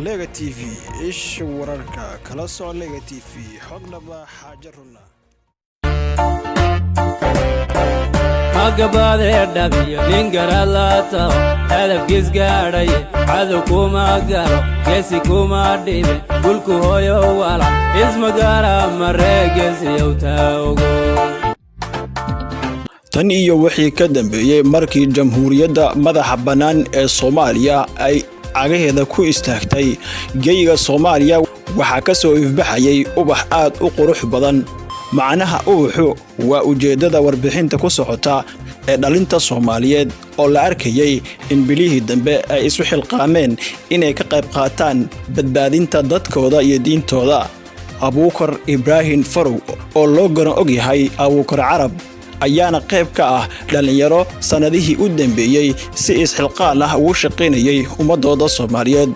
Lega TV ish wararka kala soo Lega TV xognaba xaajaruna magabade dhabiyo ningaralata hadaf gisgaaray cadu kuma garo geesi kuma dhibe gulku hooyo wala ismagara mareegesi awtaago tan iyo wixii ka dambeeyay markii jamhuuriyadda madaxa banaan ee Soomaaliya ay cagaheeda ku istaagtay geeyiga Soomaaliya waxa ka soo ifbaxayay ubax aad u qurux badan macnaha ubaxu waa ujeedada warbixinta ku socota ee dhalinta Soomaaliyeed oo la arkayay in bilihii dambe ay isu xilqaameen inay ka qayb qaataan badbaadinta dadkooda iyo diintooda Abuukar Ibrahim Farow oo loo garan og yahay Abuukar Carab ayaana qayb ka ah dhalinyaro sanadihii u dambeeyay si isxilqaan ah ugu shaqeynayay ummadooda Soomaaliyeed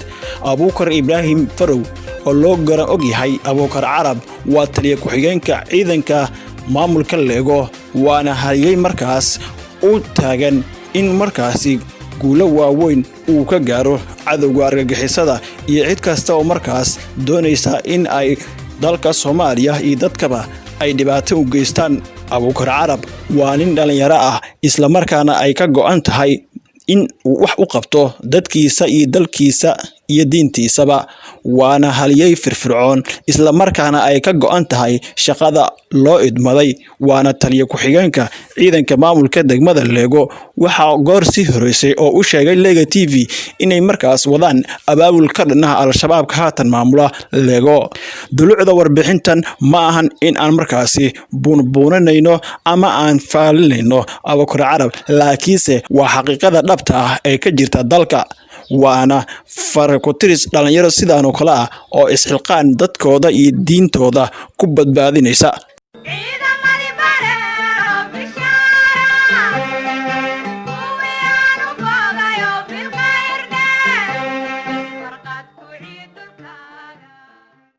Abuukar Ibrahim Farow oo loo garan og yahay Abuukar Carab waa taliye ku-xigeenka ciidanka maamulka Lego waana hayay markaas u taagan in markaasi guulo waaweyn uu ka gaaro cadawga argagixisada iyo cid kasta oo markaas doonaysa in ay dalka Soomaaliya iyo dadkaba ay dhibaato u geystaan Abuukar Carab waa nin dhalinyaro ah isla markaana ay ka go'an tahay in wax u qabto dadkiisa iyo dalkiisa iyo diintiisaba waana haliyay firfircoon isla markaana ay ka go'an tahay shaqada loo idmaday waana taliye ku-xigeenka ciidanka maamulka degmada Lego waxa goor si horeysay oo u sheegay Lega TV inay markaas wadaan abaabul ka dhanaha al-shabaab ka haatan maamula Lego dulucda warbixintan ma ahan in aan markaasi buunbuunayno ama aan faalinayno Abuukar Carab laakiinse waa xaqiiqada dhabta ah ee ka jirta dalka waana farakotiris dhalinyaro sidaan oo kala ah oo isxilqaan dadkooda iyo diintooda ku badbaadinaysa